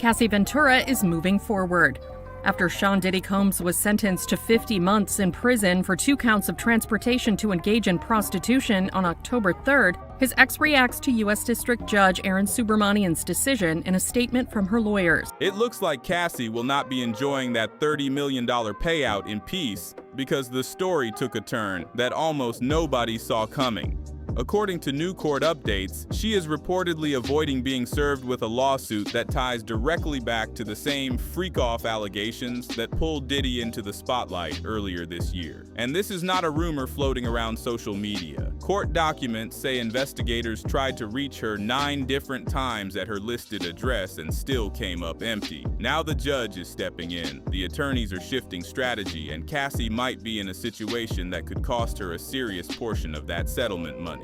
Cassie Ventura is moving forward. After Sean Diddy Combs was sentenced to 50 months in prison for 2 counts of transportation to engage in prostitution on October 3rd, his ex reacts to U.S. District Judge Aaron Subramanian's decision in a statement from her lawyers. It looks like Cassie will not be enjoying that $30 million payout in peace because the story took a turn that almost nobody saw coming. According to new court updates, she is reportedly avoiding being served with a lawsuit that ties directly back to the same freak-off allegations that pulled Diddy into the spotlight earlier this year. And this is not a rumor floating around social media. Court documents say investigators tried to reach her 9 different times at her listed address and still came up empty. Now the judge is stepping in, the attorneys are shifting strategy, and Cassie might be in a situation that could cost her a serious portion of that settlement money.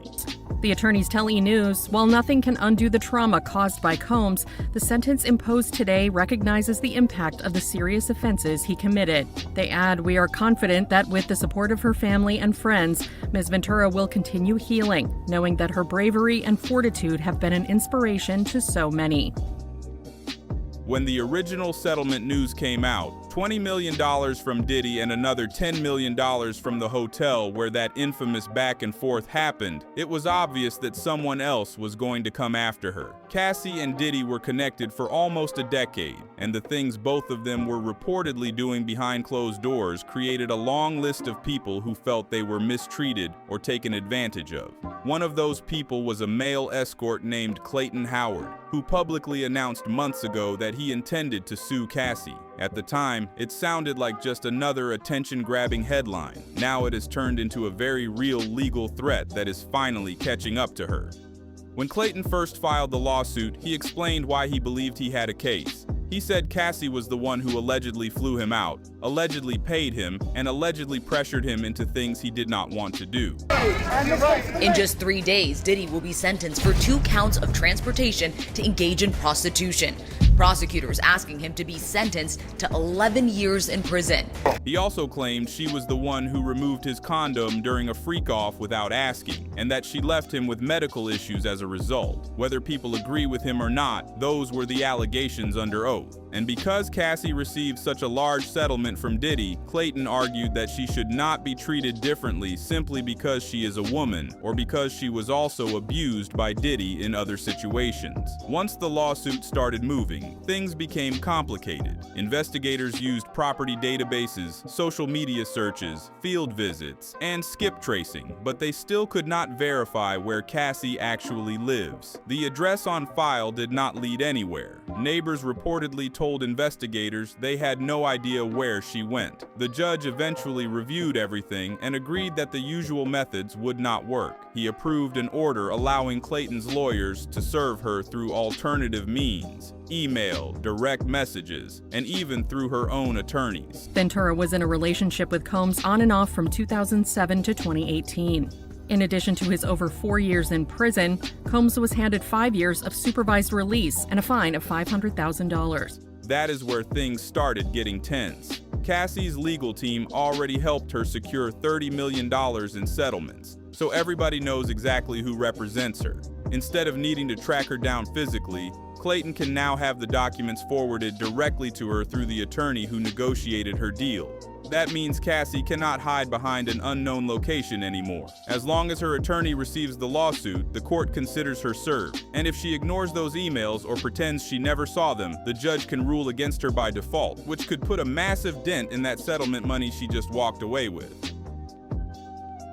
The attorneys tell E! News, while nothing can undo the trauma caused by Combs, the sentence imposed today recognizes the impact of the serious offenses he committed. They add, "We are confident that with the support of her family and friends, Ms. Ventura will continue healing, knowing that her bravery and fortitude have been an inspiration to so many." When the original settlement news came out, $20 million from Diddy and another $10 million from the hotel where that infamous back and forth happened, it was obvious that someone else was going to come after her. Cassie and Diddy were connected for almost a decade, and the things both of them were reportedly doing behind closed doors created a long list of people who felt they were mistreated or taken advantage of. One of those people was a male escort named Clayton Howard, who publicly announced months ago that he intended to sue Cassie. At the time, it sounded like just another attention-grabbing headline. Now it has turned into a very real legal threat that is finally catching up to her. When Clayton first filed the lawsuit, he explained why he believed he had a case. He said Cassie was the one who allegedly flew him out, allegedly paid him, and allegedly pressured him into things he did not want to do. In just 3 days, Diddy will be sentenced for 2 counts of transportation to engage in prostitution. Prosecutors asking him to be sentenced to 11 years in prison. He also claimed she was the one who removed his condom during a freak-off without asking, and that she left him with medical issues as a result. Whether people agree with him or not, those were the allegations under oath. And because Cassie received such a large settlement from Diddy, Clayton argued that she should not be treated differently simply because she is a woman, or because she was also abused by Diddy in other situations. Once the lawsuit started moving, things became complicated. Investigators used property databases, social media searches, field visits, and skip tracing, but they still could not verify where Cassie actually lives. The address on file did not lead anywhere. Neighbors reportedly told investigators they had no idea where she went. The judge eventually reviewed everything and agreed that the usual methods would not work. He approved an order allowing Clayton's lawyers to serve her through alternative means: email, direct messages, and even through her own attorneys. Ventura was in a relationship with Combs on and off from 2007 to 2018. In addition to his over 4 years in prison, Combs was handed 5 years of supervised release and a fine of $500,000. That is where things started getting tense. Cassie's legal team already helped her secure $30 million in settlements, so everybody knows exactly who represents her. Instead of needing to track her down physically, Clayton can now have the documents forwarded directly to her through the attorney who negotiated her deal. That means Cassie cannot hide behind an unknown location anymore. As long as her attorney receives the lawsuit, the court considers her served. And if she ignores those emails or pretends she never saw them, the judge can rule against her by default, which could put a massive dent in that settlement money she just walked away with.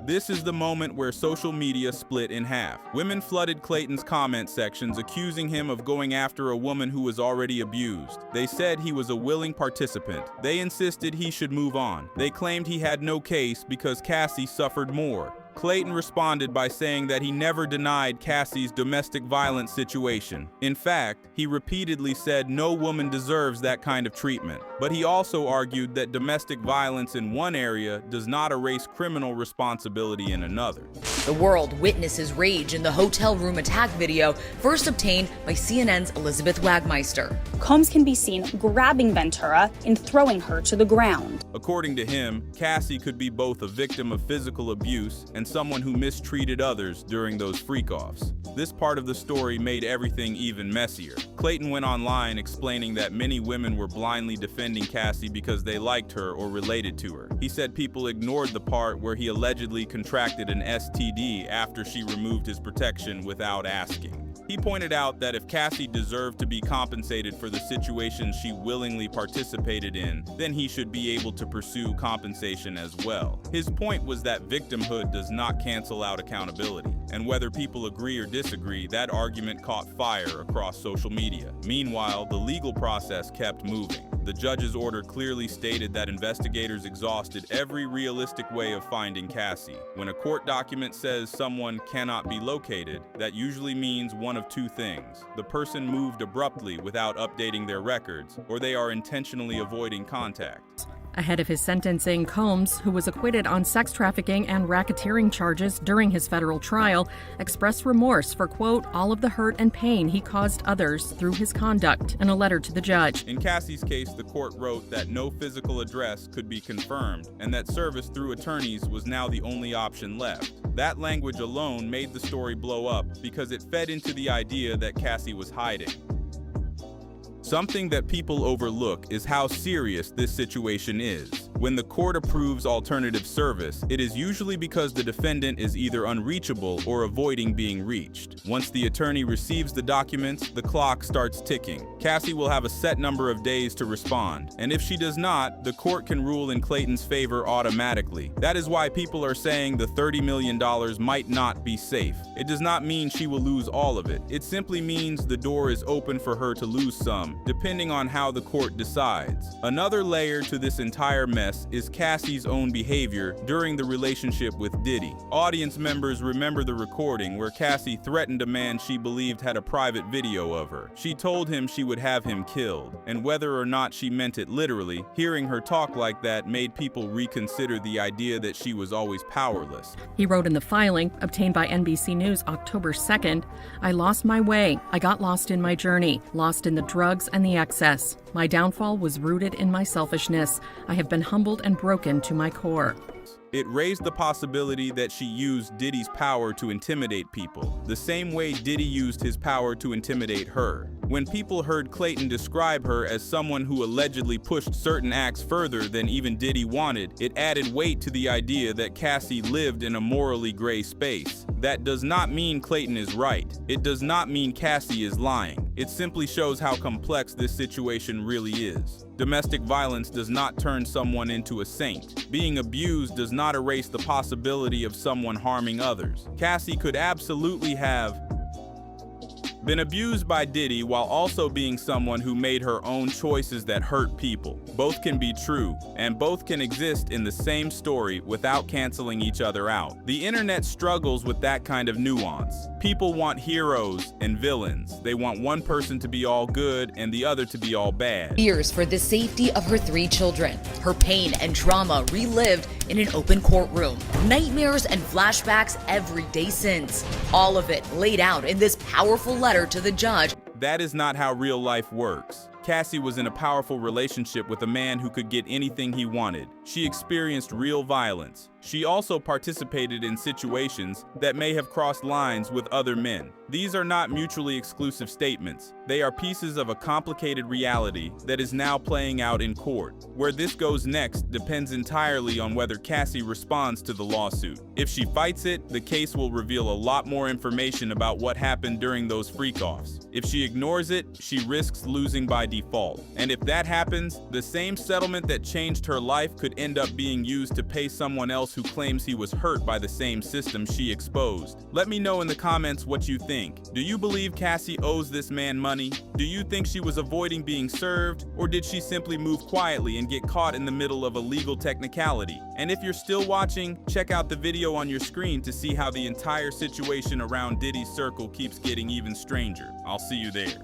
This is the moment where social media split in half. Women flooded Clayton's comment sections accusing him of going after a woman who was already abused. They said he was a willing participant. They insisted he should move on. They claimed he had no case because Cassie suffered more. Clayton responded by saying that he never denied Cassie's domestic violence situation. In fact, he repeatedly said no woman deserves that kind of treatment. But he also argued that domestic violence in one area does not erase criminal responsibility in another. The world witnesses rage in the hotel room attack video, first obtained by CNN's Elizabeth Wagmeister. Combs can be seen grabbing Ventura and throwing her to the ground. According to him, Cassie could be both a victim of physical abuse and someone who mistreated others during those freak-offs. This part of the story made everything even messier. Clayton went online explaining that many women were blindly defending Cassie because they liked her or related to her. He said people ignored the part where he allegedly contracted an STD after she removed his protection without asking. He pointed out that if Cassie deserved to be compensated for the situation she willingly participated in, then he should be able to pursue compensation as well. His point was that victimhood does not cancel out accountability, and whether people agree or disagree, that argument caught fire across social media. Meanwhile, the legal process kept moving. The judge's order clearly stated that investigators exhausted every realistic way of finding Cassie. When a court document says someone cannot be located, that usually means one of two things. The person moved abruptly without updating their records, or they are intentionally avoiding contact. Ahead of his sentencing, Combs, who was acquitted on sex trafficking and racketeering charges during his federal trial, expressed remorse for, quote, all of the hurt and pain he caused others through his conduct in a letter to the judge. In Cassie's case, the court wrote that no physical address could be confirmed and that service through attorneys was now the only option left. That language alone made the story blow up because it fed into the idea that Cassie was hiding. Something that people overlook is how serious this situation is. When the court approves alternative service, it is usually because the defendant is either unreachable or avoiding being reached. Once the attorney receives the documents, the clock starts ticking. Cassie will have a set number of days to respond, and if she does not, the court can rule in Clayton's favor automatically. That is why people are saying the $30 million might not be safe. It does not mean she will lose all of it. It simply means the door is open for her to lose some, depending on how the court decides. Another layer to this entire mess is Cassie's own behavior during the relationship with Diddy. Audience members remember the recording where Cassie threatened a man she believed had a private video of her. She told him she would have him killed, and whether or not she meant it literally, hearing her talk like that made people reconsider the idea that she was always powerless. He wrote in the filing, obtained by NBC News October 2nd, I lost my way. I got lost in my journey, lost in the drugs and the excess. My downfall was rooted in my selfishness. I have been humbled and broken to my core. It raised the possibility that she used Diddy's power to intimidate people, the same way Diddy used his power to intimidate her. When people heard Clayton describe her as someone who allegedly pushed certain acts further than even Diddy wanted, it added weight to the idea that Cassie lived in a morally gray space. That does not mean Clayton is right. It does not mean Cassie is lying. It simply shows how complex this situation really is. Domestic violence does not turn someone into a saint. Being abused does not erase the possibility of someone harming others. Cassie could absolutely have been abused by Diddy while also being someone who made her own choices that hurt people. Both can be true, and both can exist in the same story without canceling each other out. The internet struggles with that kind of nuance. People want heroes and villains. They want one person to be all good and the other to be all bad. Fears for the safety of her 3 children. Her pain and trauma relived in an open courtroom. Nightmares and flashbacks every day since. All of it laid out in this powerful letter to the judge. That is not how real life works. Cassie was in a powerful relationship with a man who could get anything he wanted. She experienced real violence. She also participated in situations that may have crossed lines with other men. These are not mutually exclusive statements. They are pieces of a complicated reality that is now playing out in court. Where this goes next depends entirely on whether Cassie responds to the lawsuit. If she fights it, the case will reveal a lot more information about what happened during those freak-offs. If she ignores it, she risks losing by default. And if that happens, the same settlement that changed her life could end up being used to pay someone else who claims he was hurt by the same system she exposed. Let me know in the comments what you think. Do you believe Cassie owes this man money? Do you think she was avoiding being served? Or did she simply move quietly and get caught in the middle of a legal technicality? And if you're still watching, check out the video on your screen to see how the entire situation around Diddy's circle keeps getting even stranger. I'll see you there.